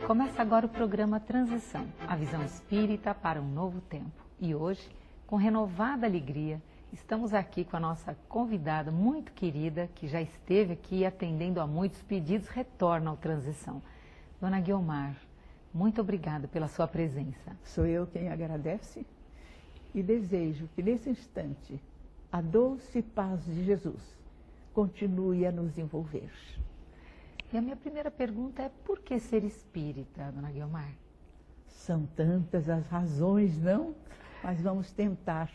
Começa agora o programa Transição, a visão espírita para um novo tempo. E hoje, com renovada alegria, estamos aqui com a nossa convidada muito querida, que já esteve aqui atendendo a muitos pedidos, retorna ao Transição. Dona Guiomar, muito obrigada pela sua presença. Sou eu quem agradece e desejo que nesse instante a doce paz de Jesus continue a nos envolver. E a minha primeira pergunta é: por que ser espírita, Dona Guiomar? São tantas as razões, não? Mas vamos tentar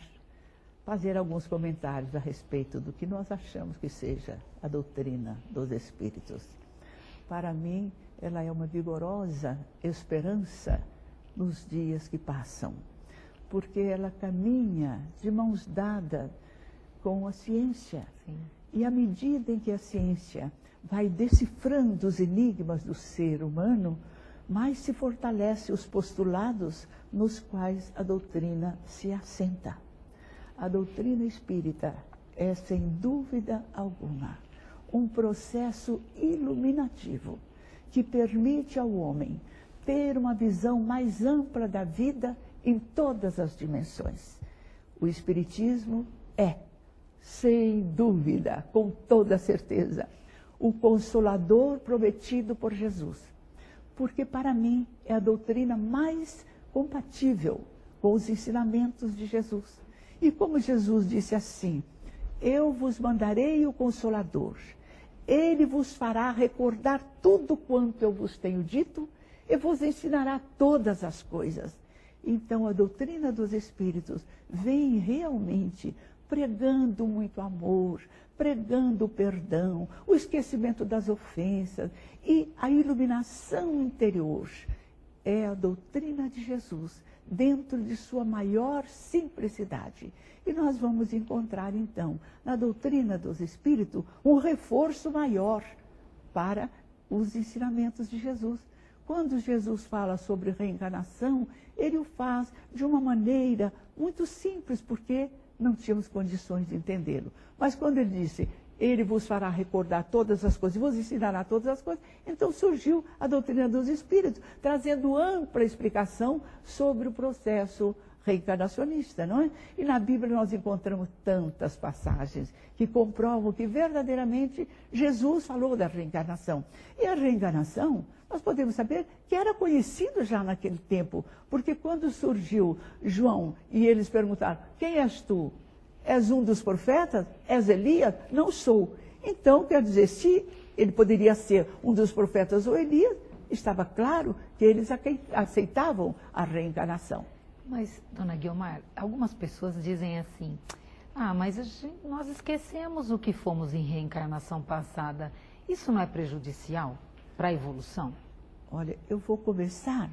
fazer alguns comentários a respeito do que nós achamos que seja a doutrina dos espíritos. Para mim, ela é uma vigorosa esperança nos dias que passam, porque ela caminha de mãos dadas com a ciência. Sim. E à medida em que a ciência vai decifrando os enigmas do ser humano, mais se fortalece os postulados nos quais a doutrina se assenta. A doutrina espírita é, sem dúvida alguma, um processo iluminativo que permite ao homem ter uma visão mais ampla da vida em todas as dimensões. O espiritismo é, sem dúvida, com toda certeza, o consolador prometido por Jesus, porque para mim é a doutrina mais compatível com os ensinamentos de Jesus. E como Jesus disse assim: eu vos mandarei o Consolador, ele vos fará recordar tudo quanto eu vos tenho dito e vos ensinará todas as coisas. Então a doutrina dos Espíritos vem realmente pregando muito amor, pregando o perdão, o esquecimento das ofensas e a iluminação interior. É a doutrina de Jesus dentro de sua maior simplicidade. E nós vamos encontrar, então, na doutrina dos Espíritos, um reforço maior para os ensinamentos de Jesus. Quando Jesus fala sobre reencarnação, ele o faz de uma maneira muito simples, porque não tínhamos condições de entendê-lo. Mas quando ele disse: ele vos fará recordar todas as coisas, vos ensinará todas as coisas, então surgiu a doutrina dos Espíritos, trazendo ampla explicação sobre o processo reencarnacionista, não é? E na Bíblia nós encontramos tantas passagens que comprovam que verdadeiramente Jesus falou da reencarnação. E a reencarnação, nós podemos saber que era conhecido já naquele tempo, porque quando surgiu João e eles perguntaram: quem és tu? És um dos profetas? És Elias? Não sou. Então, quer dizer, se ele poderia ser um dos profetas ou Elias, estava claro que eles aceitavam a reencarnação. Mas, Dona Guiomar, algumas pessoas dizem assim: mas nós esquecemos o que fomos em reencarnação passada. Isso não é prejudicial para a evolução? Olha, eu vou começar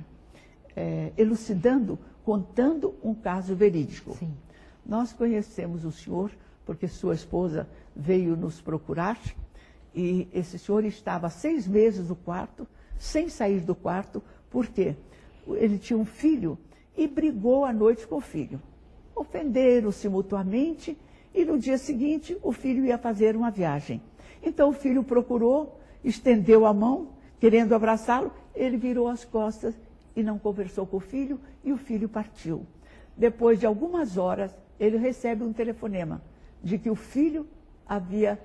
elucidando, contando um caso verídico. Sim. Nós conhecemos o senhor porque sua esposa veio nos procurar e esse senhor estava 6 meses no quarto, sem sair do quarto, porque ele tinha um filho e brigou à noite com o filho. Ofenderam-se mutuamente e no dia seguinte o filho ia fazer uma viagem. Então o filho procurou, estendeu a mão, querendo abraçá-lo, ele virou as costas e não conversou com o filho e o filho partiu. Depois de algumas horas, ele recebe um telefonema de que o filho havia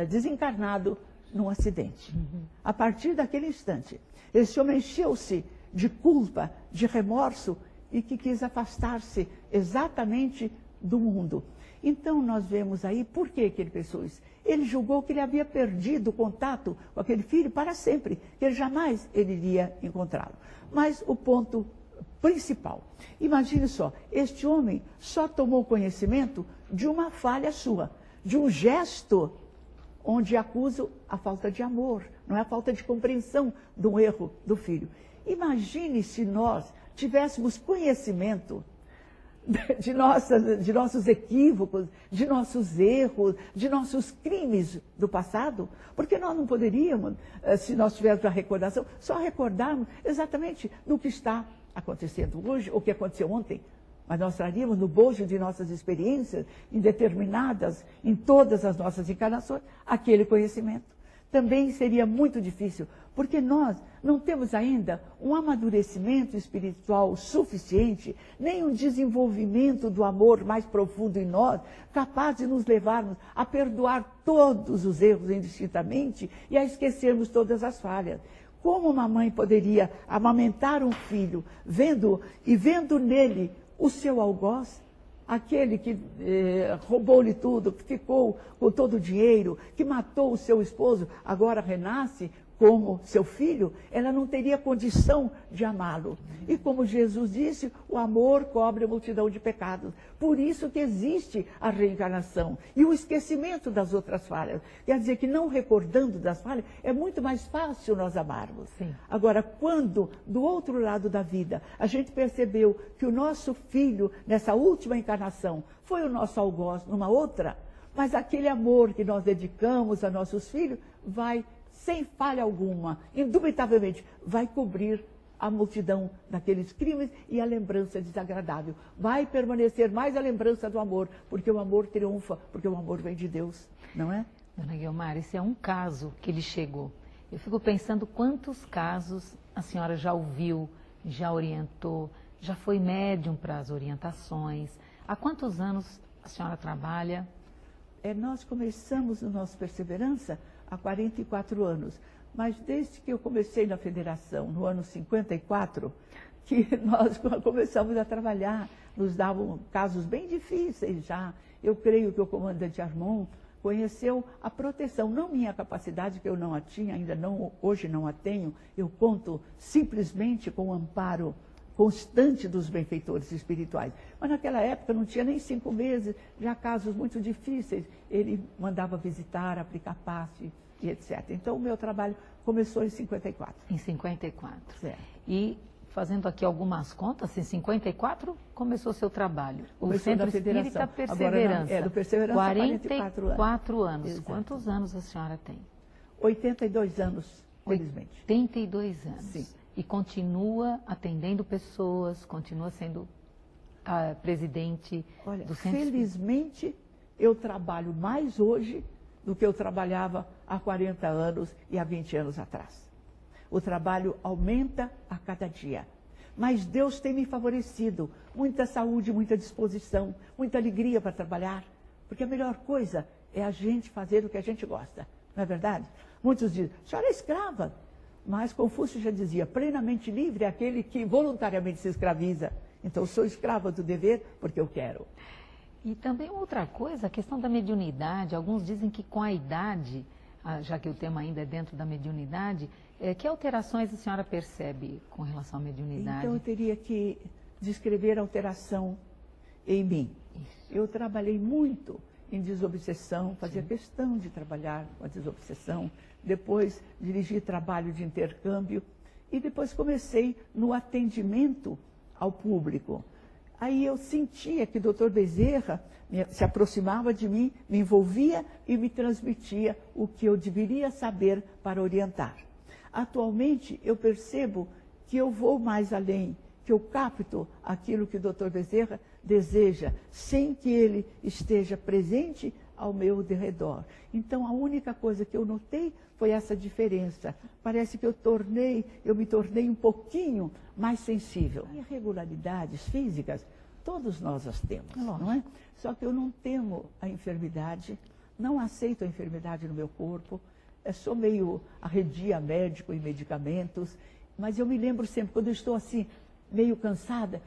desencarnado num acidente. A partir daquele instante, esse homem encheu-se de culpa, de remorso e que quis afastar-se exatamente do mundo. Então nós vemos aí por que ele pensou isso. Ele julgou que ele havia perdido o contato com aquele filho para sempre, que ele jamais iria encontrá-lo. Mas o ponto principal, imagine só, este homem só tomou conhecimento de uma falha sua, de um gesto onde acuso a falta de amor, não é a falta de compreensão do erro do filho. Imagine se nós tivéssemos conhecimento de nossos equívocos, de nossos erros, de nossos crimes do passado, porque nós não poderíamos, se nós tivéssemos a recordação, só recordarmos exatamente do que está acontecendo hoje, ou que aconteceu ontem, mas nós traríamos no bojo de nossas experiências, em todas as nossas encarnações, aquele conhecimento. também seria muito difícil, porque nós não temos ainda um amadurecimento espiritual suficiente, nem um desenvolvimento do amor mais profundo em nós, capaz de nos levarmos a perdoar todos os erros indistintamente e a esquecermos todas as falhas. Como uma mãe poderia amamentar um filho, vendo nele o seu algoz, aquele que roubou-lhe tudo, que ficou com todo o dinheiro, que matou o seu esposo, agora renasce como seu filho, ela não teria condição de amá-lo. E como Jesus disse, o amor cobre a multidão de pecados. Por isso que existe a reencarnação e o esquecimento das outras falhas. Quer dizer que não recordando das falhas, é muito mais fácil nós amarmos. Sim. Agora, quando do outro lado da vida a gente percebeu que o nosso filho, nessa última encarnação, foi o nosso algoz numa outra, mas aquele amor que nós dedicamos a nossos filhos vai, sem falha alguma, indubitavelmente, vai cobrir a multidão daqueles crimes e a lembrança desagradável. Vai permanecer mais a lembrança do amor, porque o amor triunfa, porque o amor vem de Deus, não é? Dona Guiomar, esse é um caso que lhe chegou. Eu fico pensando quantos casos a senhora já ouviu, já orientou, já foi médium para as orientações. Há quantos anos a senhora trabalha? Nós começamos o nosso Perseverança há 44 anos. Mas desde que eu comecei na federação, no ano 54, que nós começamos a trabalhar, nos davam casos bem difíceis já. Eu creio que o comandante Armon conheceu a proteção, não minha capacidade, que eu não a tinha, ainda não, hoje não a tenho, eu conto simplesmente com o amparo constante dos benfeitores espirituais. Mas naquela época não tinha nem 5 meses, já casos muito difíceis, ele mandava visitar, aplicar passe, e etc. Então, o meu trabalho começou em 54. Em 54. Certo. E, fazendo aqui algumas contas, em 54 começou o seu trabalho. O Centro Espírita Perseverança. Agora, do Perseverança, 44 anos. Exato. Quantos anos a senhora tem? 82 anos, felizmente. 82 anos. Sim. E continua atendendo pessoas, continua sendo a presidente do Centro Espírita. Felizmente, eu trabalho mais hoje do que eu trabalhava há 40 anos e há 20 anos atrás. O trabalho aumenta a cada dia. Mas Deus tem me favorecido. Muita saúde, muita disposição, muita alegria para trabalhar. Porque a melhor coisa é a gente fazer o que a gente gosta. Não é verdade? Muitos dizem, a senhora é escrava. Mas Confúcio já dizia, plenamente livre é aquele que voluntariamente se escraviza. Então, eu sou escrava do dever porque eu quero. E também outra coisa, a questão da mediunidade. Alguns dizem que com a idade, já que o tema ainda é dentro da mediunidade, que alterações a senhora percebe com relação à mediunidade? Então eu teria que descrever a alteração em mim. Isso. Eu trabalhei muito em desobsessão, fazia questão de trabalhar com a desobsessão, depois dirigi trabalho de intercâmbio e depois comecei no atendimento ao público. Aí eu sentia que o Dr. Bezerra se aproximava de mim, me envolvia e me transmitia o que eu deveria saber para orientar. Atualmente eu percebo que eu vou mais além, que eu capto aquilo que o Dr. Bezerra deseja, sem que ele esteja presente ao meu derredor. Então a única coisa que eu notei foi essa diferença. Parece que eu me tornei um pouquinho mais sensível. Irregularidades físicas, todos nós as temos, não é? Só que eu não temo a enfermidade, não aceito a enfermidade no meu corpo, sou meio arredia médico e medicamentos, mas eu me lembro sempre, quando eu estou assim, meio cansada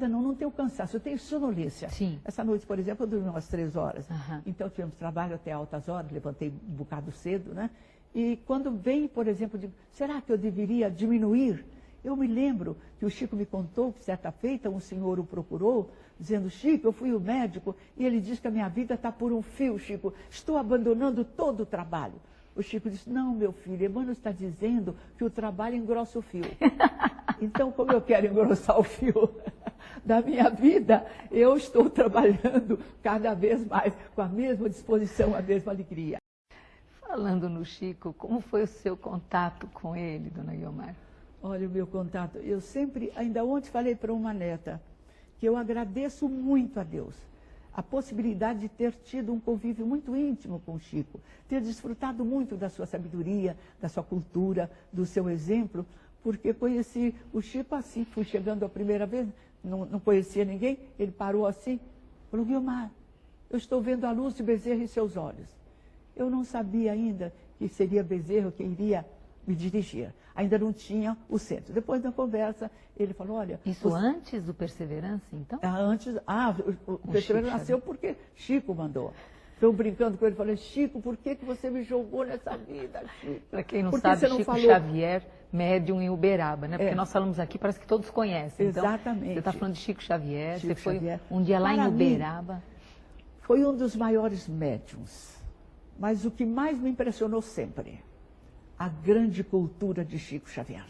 não tenho cansaço, eu tenho sonolência. Sim. Essa noite, por exemplo, eu dormi umas 3 horas, Então tivemos trabalho até altas horas, levantei um bocado cedo, né? E quando vem, por exemplo, digo, será que eu deveria diminuir? Eu me lembro que o Chico me contou que certa feita um senhor o procurou, dizendo, Chico, eu fui o médico e ele disse que a minha vida está por um fio, Chico, estou abandonando todo o trabalho. O Chico disse, não, meu filho, Emmanuel está dizendo que o trabalho engrossa o fio. Então, como eu quero engrossar o fio da minha vida, eu estou trabalhando cada vez mais, com a mesma disposição, a mesma alegria. Falando no Chico, como foi o seu contato com ele, dona Guiomar? Olha, o meu contato, eu sempre, ainda ontem falei para uma neta, que eu agradeço muito a Deus. a possibilidade de ter tido um convívio muito íntimo com o Chico, ter desfrutado muito da sua sabedoria, da sua cultura, do seu exemplo, porque conheci o Chico assim, fui chegando a primeira vez, não conhecia ninguém, ele parou assim, falou, Guiomar, eu estou vendo a luz de Bezerra em seus olhos. Eu não sabia ainda que seria Bezerra que iria me dirigir. Ainda não tinha o centro. Depois da conversa, ele falou, olha... Isso antes do Perseverança, então? O Perseverança nasceu porque Chico mandou. Eu brincando com ele, falei, Chico, por que você me jogou nessa vida, Chico? Para quem não sabe, Chico Xavier, médium em Uberaba, né? Porque nós falamos aqui, parece que todos conhecem. Então, exatamente. Você está falando de Chico Xavier, Chico você foi Xavier. um dia lá em Uberaba. Foi um dos maiores médiums. Mas o que mais me impressionou sempre, a grande cultura de Chico Xavier.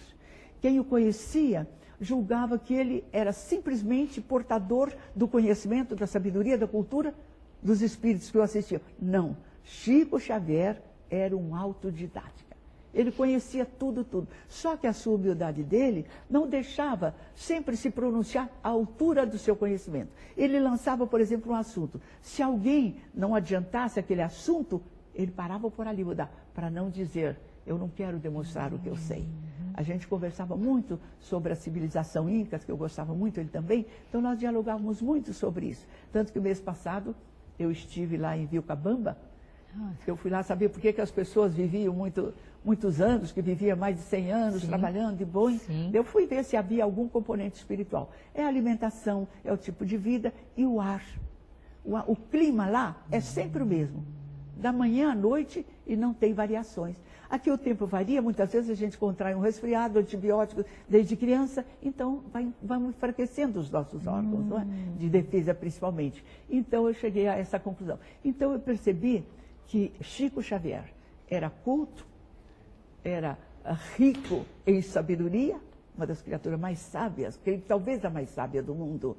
Quem o conhecia julgava que ele era simplesmente portador do conhecimento, da sabedoria, da cultura dos espíritos que o assistiam. Não, Chico Xavier era um autodidática. Ele conhecia tudo. Só que a sua humildade dele não deixava sempre se pronunciar à altura do seu conhecimento. Ele lançava, por exemplo, um assunto. Se alguém não adiantasse aquele assunto, ele parava por ali, para não dizer, eu não quero demonstrar o que eu sei. A gente conversava muito sobre a civilização inca, que eu gostava muito, ele também, então nós dialogávamos muito sobre isso. Tanto que o mês passado eu estive lá em Vilcabamba, eu fui lá saber por que as pessoas viviam muitos anos, que viviam mais de 100 anos, sim, trabalhando de boi. Sim. Eu fui ver se havia algum componente espiritual. É a alimentação, é o tipo de vida e o ar. O clima lá é sempre o mesmo, da manhã à noite, e não tem variações. Aqui o tempo varia, muitas vezes a gente contrai um resfriado, antibióticos desde criança, então vamos enfraquecendo os nossos órgãos, não é? De defesa principalmente. Então eu cheguei a essa conclusão. Então eu percebi que Chico Xavier era culto, era rico em sabedoria, uma das criaturas mais sábias, talvez a mais sábia do mundo,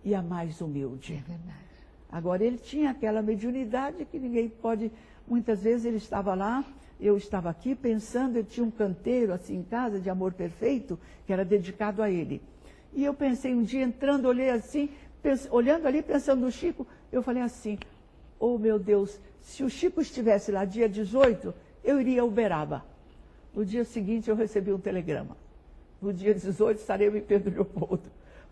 e a mais humilde. É verdade. Agora, ele tinha aquela mediunidade que ninguém pode... Muitas vezes ele estava lá, eu estava aqui pensando, eu tinha um canteiro assim em casa de amor perfeito, que era dedicado a ele. E eu pensei um dia, entrando, olhei assim, olhando ali, pensando no Chico, eu falei assim, oh meu Deus, se o Chico estivesse lá dia 18, eu iria a Uberaba. No dia seguinte eu recebi um telegrama. No dia 18 estarei em Pedro Leopoldo.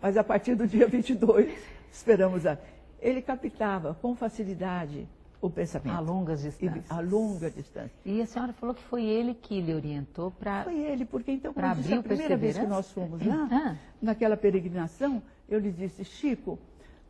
Mas a partir do dia 22, esperamos a... Ele captava com facilidade o pensamento. A longas distâncias. A longa distância. E a senhora falou que foi ele que lhe orientou para... Foi ele, porque então, quando abrir a primeira vez que nós fomos lá, naquela peregrinação, eu lhe disse, Chico,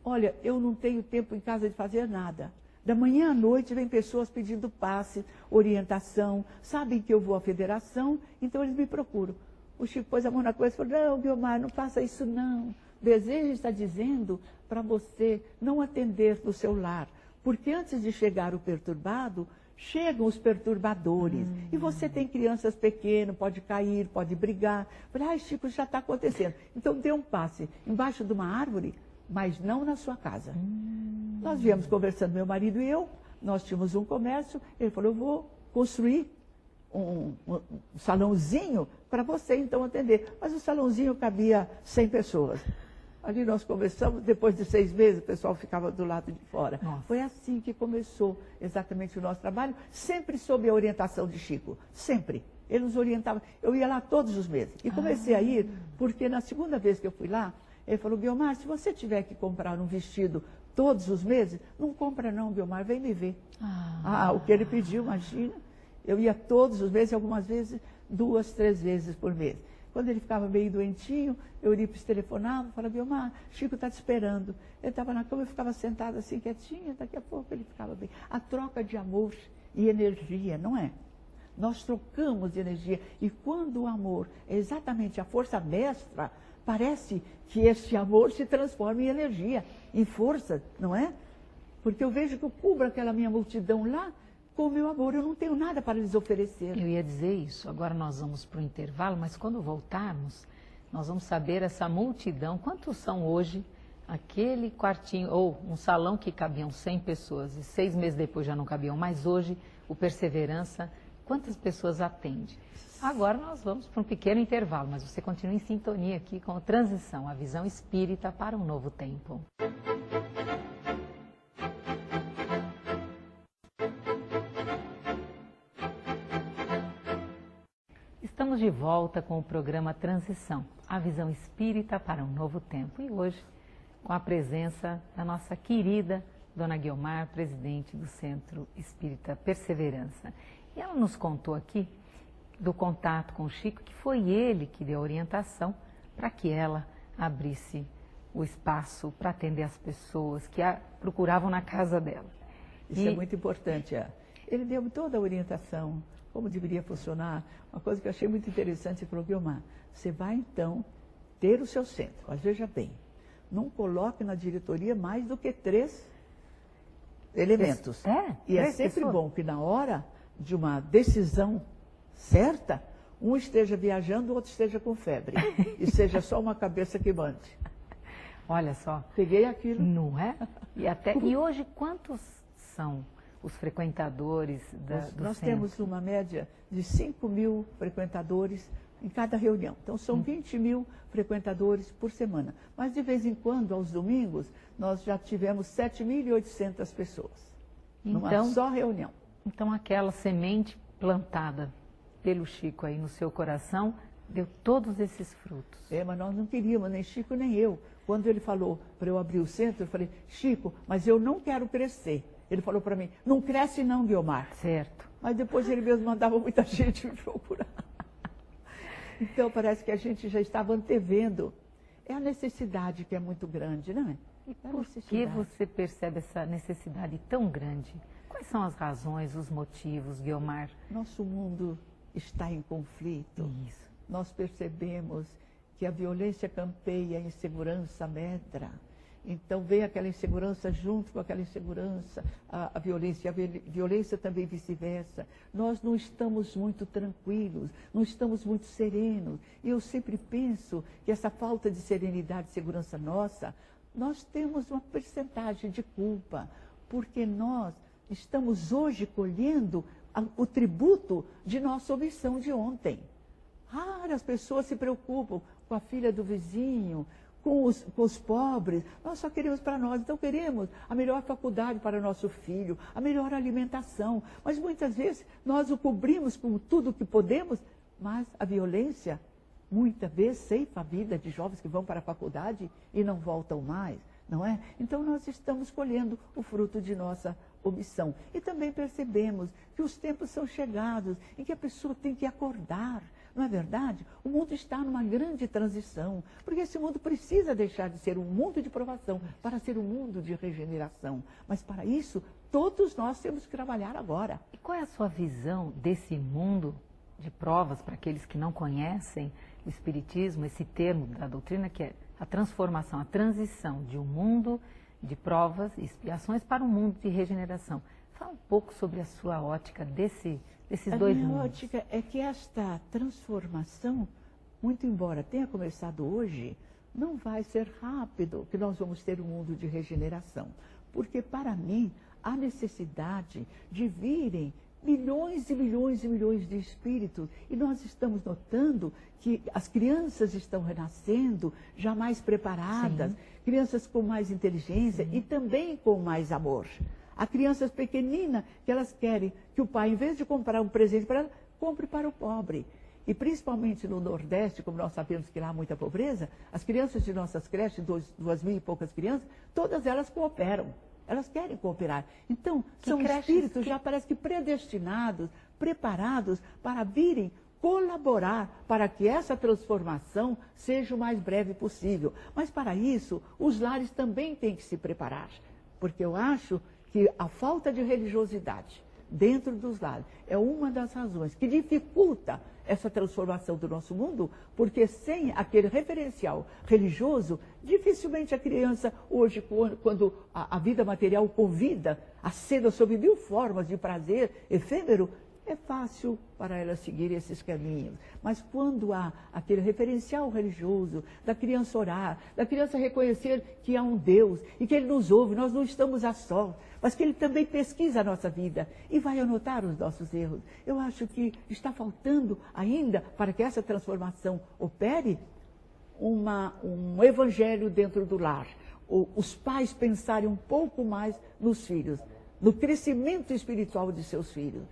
olha, eu não tenho tempo em casa de fazer nada. Da manhã à noite vem pessoas pedindo passe, orientação, sabem que eu vou à federação, então eles me procuram. O Chico pôs a mão na coisa e falou, não, Guiomar, não faça isso não. Desejo está dizendo para você não atender no seu lar, porque antes de chegar o perturbado, chegam os perturbadores. E você tem crianças pequenas, pode cair, pode brigar. Falei, ai, Chico, já está acontecendo. Então dê um passe embaixo de uma árvore, mas não na sua casa. Nós viemos conversando, meu marido e eu, nós tínhamos um comércio, ele falou, eu vou construir um salãozinho para você então atender. Mas o salãozinho cabia 100 pessoas. Ali nós conversamos, depois de 6 meses o pessoal ficava do lado de fora. Nossa. Foi assim que começou exatamente o nosso trabalho, sempre sob a orientação de Chico, sempre. Ele nos orientava, eu ia lá todos os meses. E comecei a ir, porque na segunda vez que eu fui lá, ele falou, Guiomar, se você tiver que comprar um vestido todos os meses, não compra não, Guiomar, vem me ver. O que ele pediu, imagina. Eu ia todos os meses, algumas vezes, 2, 3 vezes por mês. Quando ele ficava meio doentinho, eu ia para o telefonava, falava, Guiomar, Chico está te esperando. Ele estava na cama, eu ficava sentada assim, quietinha, daqui a pouco ele ficava bem. A troca de amor e energia, não é? Nós trocamos de energia. E quando o amor é exatamente a força mestra, parece que esse amor se transforma em energia, em força, não é? Porque eu vejo que eu cubro aquela minha multidão lá, com o meu amor, eu não tenho nada para lhes oferecer. Eu ia dizer isso, agora nós vamos para o intervalo, mas quando voltarmos, nós vamos saber essa multidão, quantos são hoje, aquele quartinho, ou um salão que cabiam 100 pessoas, e 6 meses depois já não cabiam mais, hoje o Perseverança, quantas pessoas atende? Agora nós vamos para um pequeno intervalo, mas você continua em sintonia aqui com a Transição, a visão espírita para um novo tempo. Estamos de volta com o programa Transição, a visão espírita para um novo tempo. E hoje, com a presença da nossa querida Dona Guiomar, presidente do Centro Espírita Perseverança. E ela nos contou aqui do contato com o Chico, que foi ele que deu a orientação para que ela abrisse o espaço para atender as pessoas que a procuravam na casa dela. Isso é muito importante. Ele deu toda a orientação, como deveria funcionar. Uma coisa que eu achei muito interessante, ele falou: Guiomar, você vai então ter o seu centro, mas veja bem, não coloque na diretoria mais do que 3 elementos. E é sempre bom que na hora de uma decisão certa, um esteja viajando, o outro esteja com febre. E seja só uma cabeça que mande. Olha só. Peguei aquilo. Não é? E hoje, quantos são os frequentadores do Nós centro? temos uma média de 5.000 frequentadores em cada reunião. Então, são 20.000 frequentadores por semana. Mas, de vez em quando, aos domingos, nós já tivemos 7.800 pessoas. Numa só reunião. Então, aquela semente plantada pelo Chico aí no seu coração deu todos esses frutos. Mas nós não queríamos, nem Chico nem eu. Quando ele falou para eu abrir o centro, eu falei: Chico, mas eu não quero crescer. Ele falou para mim: não cresce não, Guiomar. Certo. Mas depois ele mesmo mandava muita gente me procurar. Então parece que a gente já estava antevendo. É a necessidade que é muito grande, não é? E por que você percebe essa necessidade tão grande? Quais são as razões, os motivos, Guiomar? Nosso mundo está em conflito. Isso. Nós percebemos que a violência campeia, a insegurança medra. Então vem aquela insegurança junto com aquela insegurança, a violência, e a violência também vice-versa. Nós não estamos muito tranquilos, não estamos muito serenos. E eu sempre penso que essa falta de serenidade e segurança nossa, nós temos uma percentagem de culpa, porque nós estamos hoje colhendo o tributo de nossa omissão de ontem. As pessoas se preocupam com a filha do vizinho, com os pobres. Nós só queremos para nós. Então queremos a melhor faculdade para o nosso filho, a melhor alimentação. Mas muitas vezes nós o cobrimos com tudo o que podemos, mas a violência muitas vezes ceifa a vida de jovens que vão para a faculdade e não voltam mais, não é? Então nós estamos colhendo o fruto de nossa omissão. E também percebemos que os tempos são chegados em que a pessoa tem que acordar. Não é verdade? O mundo está numa grande transição, porque esse mundo precisa deixar de ser um mundo de provação para ser um mundo de regeneração. Mas para isso, todos nós temos que trabalhar agora. E qual é a sua visão desse mundo de provas para aqueles que não conhecem o Espiritismo, esse termo da doutrina que é a transformação, a transição de um mundo de provas e expiações para um mundo de regeneração? Fala um pouco sobre a sua ótica desses dois mundos. A minha ótica é que esta transformação, muito embora tenha começado hoje, não vai ser rápido que nós vamos ter um mundo de regeneração. Porque, para mim, há necessidade de virem milhões e milhões e milhões de espíritos. E nós estamos notando que as crianças estão renascendo já mais preparadas, crianças com mais inteligência e também com mais amor. Há crianças pequeninas que elas querem que o pai, em vez de comprar um presente para ela, compre para o pobre. E principalmente no Nordeste, como nós sabemos que lá há muita pobreza, as crianças de nossas creches, 2.000 e poucas crianças, todas elas cooperam. Elas querem cooperar. Então, são espíritos já parece que predestinados, preparados para virem colaborar para que essa transformação seja o mais breve possível. Mas para isso, os lares também têm que se preparar. Porque eu acho que a falta de religiosidade dentro dos lares é uma das razões que dificulta essa transformação do nosso mundo, porque sem aquele referencial religioso, dificilmente a criança hoje, quando a vida material convida a cena sob 1000 formas de prazer efêmero, é fácil para ela seguir esses caminhos. Mas quando há aquele referencial religioso, da criança orar, da criança reconhecer que há um Deus e que Ele nos ouve, nós não estamos a só, mas que Ele também pesquisa a nossa vida e vai anotar os nossos erros. Eu acho que está faltando ainda, para que essa transformação opere, um evangelho dentro do lar. Os pais pensarem um pouco mais nos filhos, no crescimento espiritual de seus filhos.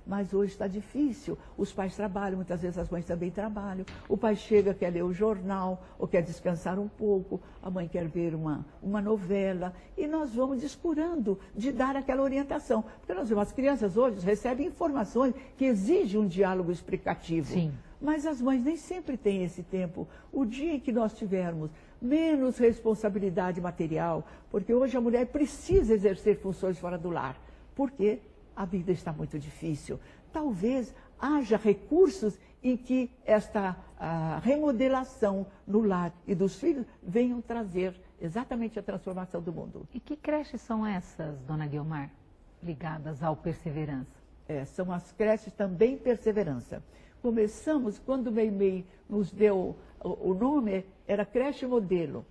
mas hoje está difícil. Os pais trabalham, muitas vezes as mães também trabalham. O pai chega, quer ler o jornal, ou quer descansar um pouco, a mãe quer ver uma novela, e nós vamos descurando de dar aquela orientação. Porque nós vemos, as crianças hoje recebem informações que exigem um diálogo explicativo. Sim. Mas as mães nem sempre têm esse tempo. O dia em que nós tivermos menos responsabilidade material, porque hoje a mulher precisa exercer funções fora do lar, porque a vida está muito difícil. Talvez haja recursos em que esta remodelação no lar e dos filhos venham trazer exatamente a transformação do mundo. E que creches são essas, dona Guiomar, ligadas ao Perseverança? São as creches também Perseverança. Começamos, quando o Meimei nos deu o nome, era creche modelo.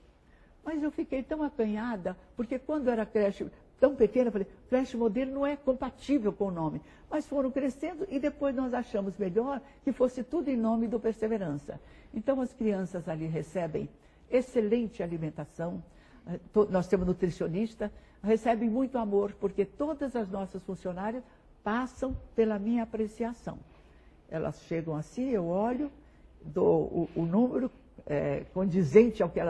Mas eu fiquei tão acanhada, porque quando era creche tão pequena, eu falei, creche modelo não é compatível com o nome. Mas foram crescendo e depois nós achamos melhor que fosse tudo em nome do Perseverança. Então as crianças ali recebem excelente alimentação, nós temos nutricionista, recebem muito amor, porque todas as nossas funcionárias passam pela minha apreciação. Elas chegam assim, eu olho, dou o número condizente ao que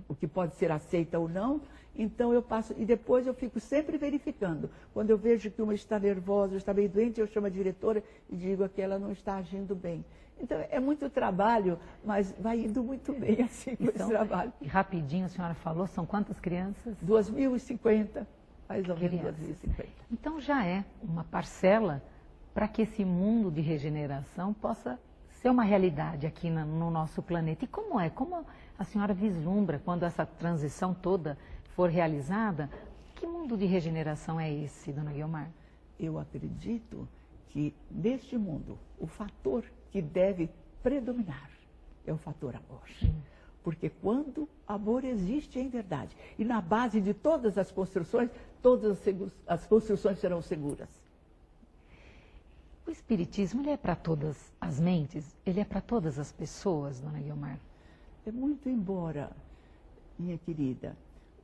o que pode ser aceita ou não, então eu passo, e depois eu fico sempre verificando. Quando eu vejo que uma está nervosa, está meio doente, eu chamo a diretora e digo que ela não está agindo bem. Então é muito trabalho, mas vai indo muito bem assim com esse trabalho. E rapidinho, a senhora falou, são quantas crianças? 2.050, mais ou menos 2.050. Então já é uma parcela para que esse mundo de regeneração possa ser uma realidade aqui no nosso planeta. E como é? Como a senhora vislumbra quando essa transição toda for realizada? Que mundo de regeneração é esse, dona Guiomar? Eu acredito que neste mundo o fator que deve predominar é o fator amor. Porque quando amor existe em verdade, e na base de todas as construções, todas as construções serão seguras. O Espiritismo, ele é para todas as mentes? Ele é para todas as pessoas, dona Guiomar? É muito embora, minha querida,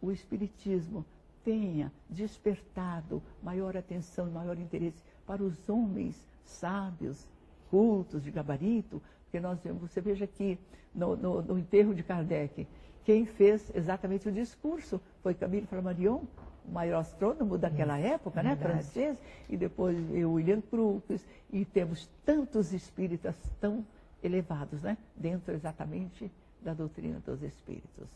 o Espiritismo tenha despertado maior atenção e maior interesse para os homens sábios, cultos, de gabarito, porque você veja aqui no enterro de Kardec, quem fez exatamente o discurso foi Camille Flammarion, o maior astrônomo daquela época, né, francês, e depois o William Crookes, e temos tantos espíritas tão elevados, né, dentro exatamente da doutrina dos espíritos.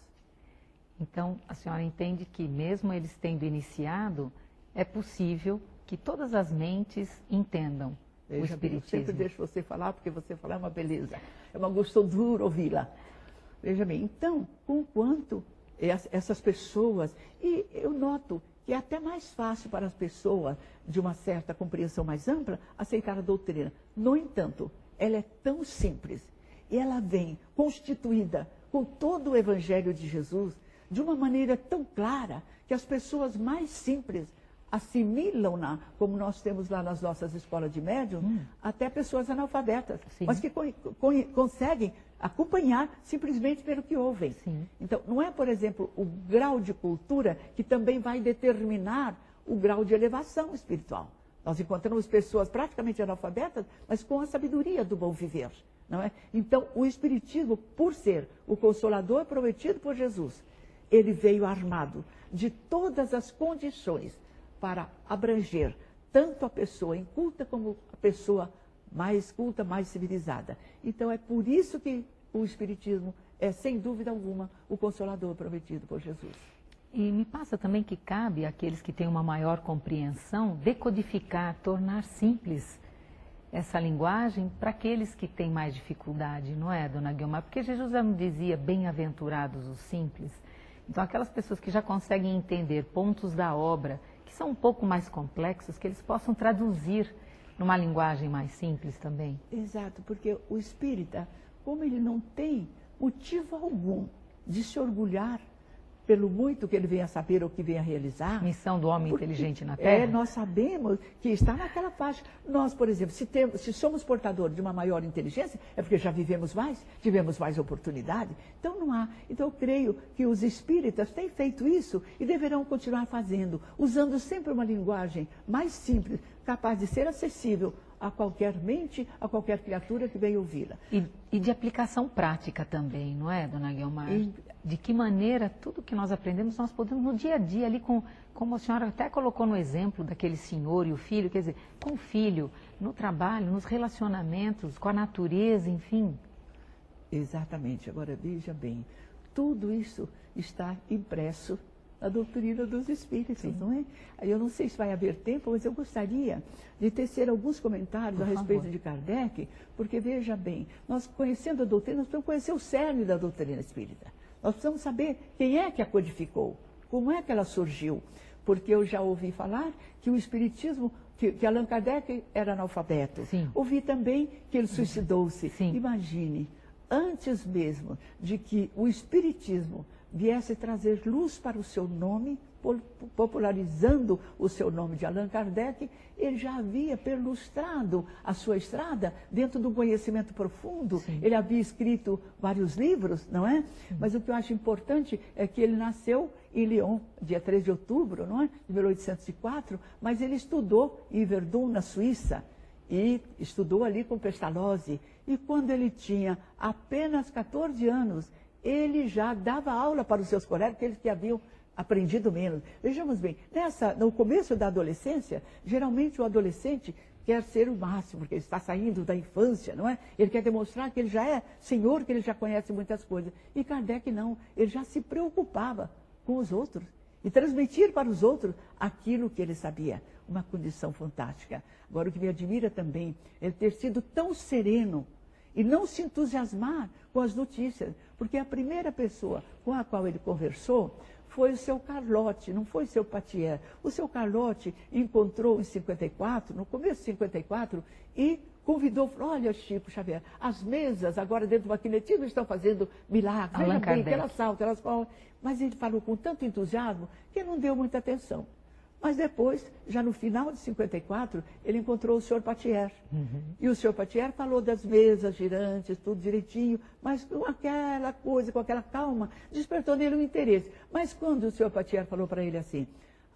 Então, a senhora entende que mesmo eles tendo iniciado, é possível que todas as mentes entendam o Espiritismo. Eu sempre deixo você falar, porque você falar é uma beleza, é uma gostosura ouvi-la. Veja bem, então, conquanto essas pessoas, e eu noto que é até mais fácil para as pessoas de uma certa compreensão mais ampla aceitar a doutrina. No entanto, ela é tão simples e ela vem constituída com todo o Evangelho de Jesus de uma maneira tão clara que as pessoas mais simples assimilam-na, como nós temos lá nas nossas escolas de médium, até pessoas analfabetas, sim, mas que conseguem acompanhar simplesmente pelo que ouvem. Sim. Então, não é, por exemplo, o grau de cultura que também vai determinar o grau de elevação espiritual. Nós encontramos pessoas praticamente analfabetas, mas com a sabedoria do bom viver, não é? Então, o Espiritismo, por ser o Consolador prometido por Jesus, ele veio armado de todas as condições para abranger tanto a pessoa inculta como a pessoa mais culta, mais civilizada. Então é por isso que o Espiritismo é, sem dúvida alguma, o Consolador prometido por Jesus. E me passa também que cabe àqueles que têm uma maior compreensão decodificar, tornar simples essa linguagem para aqueles que têm mais dificuldade, não é, dona Guiomar? Porque Jesus já nos dizia, bem-aventurados os simples. Então aquelas pessoas que já conseguem entender pontos da obra que são um pouco mais complexos, que eles possam traduzir numa linguagem mais simples também. Exato, porque o espírita, como ele não tem motivo algum de se orgulhar pelo muito que ele venha saber ou que venha realizar. Missão do homem inteligente na Terra. Nós sabemos que está naquela faixa. Nós, por exemplo, se somos portadores de uma maior inteligência, é porque já vivemos mais, tivemos mais oportunidade. Então não há. Então eu creio que os espíritas têm feito isso e deverão continuar fazendo, usando sempre uma linguagem mais simples, capaz de ser acessível a qualquer mente, a qualquer criatura que venha ouvi-la. E de aplicação prática também, não é, dona Guiomar? De que maneira tudo que nós aprendemos, nós podemos no dia a dia, ali como a senhora até colocou no exemplo daquele senhor e o filho, quer dizer, com o filho, no trabalho, nos relacionamentos, com a natureza, enfim. Exatamente. Agora, veja bem, tudo isso está impresso na doutrina dos Espíritos, sim, não é? Eu não sei se vai haver tempo, mas eu gostaria de tecer alguns comentários a respeito de Kardec, porque, veja bem, nós conhecendo a doutrina, nós precisamos conhecer o cerne da doutrina espírita. Nós precisamos saber quem é que a codificou, como é que ela surgiu, porque eu já ouvi falar que o Espiritismo, que Allan Kardec era analfabeto. Sim. Ouvi também que ele suicidou-se. Imagine, antes mesmo de que o Espiritismo viesse trazer luz para o seu nome, popularizando o seu nome de Allan Kardec, ele já havia perlustrado a sua estrada dentro do conhecimento profundo. Sim. Ele havia escrito vários livros, não é? Sim. Mas o que eu acho importante é que ele nasceu em Lyon, dia 3 de outubro, não é? De 1804, mas ele estudou em Verdun, na Suíça, e estudou ali com Pestalozzi. E quando ele tinha apenas 14 anos, ele já dava aula para os seus colegas, aqueles que haviam aprendido menos. Vejamos bem, no começo da adolescência, geralmente o adolescente quer ser o máximo, porque ele está saindo da infância, não é? Ele quer demonstrar que ele já é senhor, que ele já conhece muitas coisas. E Kardec não, ele já se preocupava com os outros e transmitir para os outros aquilo que ele sabia. Uma condição fantástica. Agora, o que me admira também é ele ter sido tão sereno e não se entusiasmar com as notícias, porque a primeira pessoa com a qual ele conversou foi o seu Carlotti, não foi o seu Patier. O seu Carlotti encontrou em 54, no começo de 54, e convidou, olha, Chico Xavier, as mesas agora dentro do maquinetismo estão fazendo milagres. Veja bem, que elas saltam, elas falam. Mas ele falou com tanto entusiasmo que não deu muita atenção. Mas depois, já no final de 54, ele encontrou o senhor Patier. E o senhor Patier falou das mesas girantes, tudo direitinho, mas com aquela coisa, com aquela calma, despertou nele um interesse. Mas quando o senhor Patier falou para ele assim,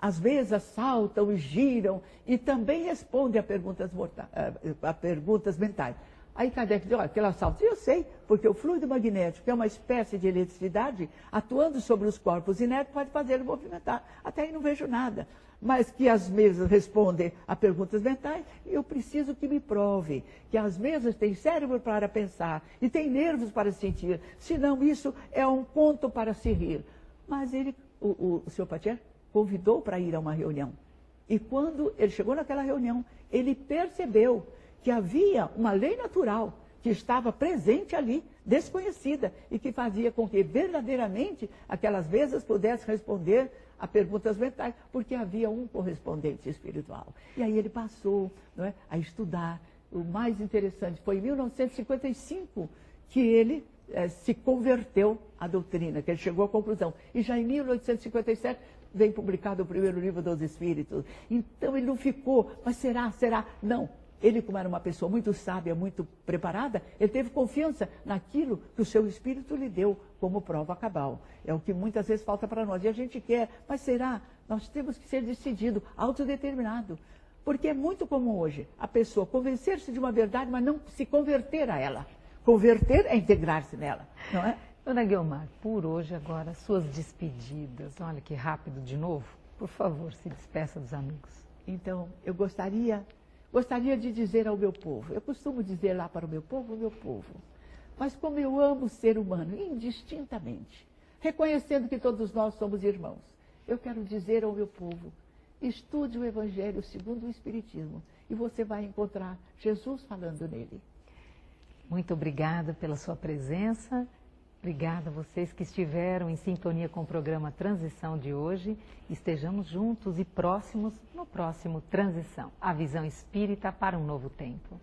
as mesas saltam e giram e também respondem a perguntas mentais. Aí Kardec disse, olha, aquela salta, eu sei, porque o fluido magnético, que é uma espécie de eletricidade, atuando sobre os corpos inertes, pode fazer ele movimentar. Até aí não vejo nada. Mas que as mesas respondem a perguntas mentais, eu preciso que me prove que as mesas têm cérebro para pensar e têm nervos para sentir, senão isso é um conto para se rir. Mas ele, o senhor Patier convidou para ir a uma reunião. E quando ele chegou naquela reunião, ele percebeu que havia uma lei natural que estava presente ali, desconhecida, e que fazia com que verdadeiramente aquelas mesas pudessem responder a perguntas mentais, porque havia um correspondente espiritual. E aí ele passou, não é, a estudar. O mais interessante foi em 1955 que ele se converteu à doutrina, que ele chegou à conclusão. E já em 1857 vem publicado o primeiro livro dos Espíritos. Então ele não ficou, mas será? Não. Ele, como era uma pessoa muito sábia, muito preparada, ele teve confiança naquilo que o seu espírito lhe deu como prova cabal. É o que muitas vezes falta para nós. E a gente quer, mas será? Nós temos que ser decidido, autodeterminado. Porque é muito comum hoje a pessoa convencer-se de uma verdade, mas não se converter a ela. Converter é integrar-se nela, não é? Dona Guiomar, por hoje agora, suas despedidas. Olha que rápido de novo. Por favor, se despeça dos amigos. Então, eu gostaria de dizer ao meu povo, eu costumo dizer lá para o meu povo, mas como eu amo o ser humano, indistintamente, reconhecendo que todos nós somos irmãos, eu quero dizer ao meu povo, estude o Evangelho segundo o Espiritismo e você vai encontrar Jesus falando nele. Muito obrigada pela sua presença. Obrigada a vocês que estiveram em sintonia com o programa Transição de hoje. Estejamos juntos e próximos no próximo Transição, a visão espírita para um novo tempo.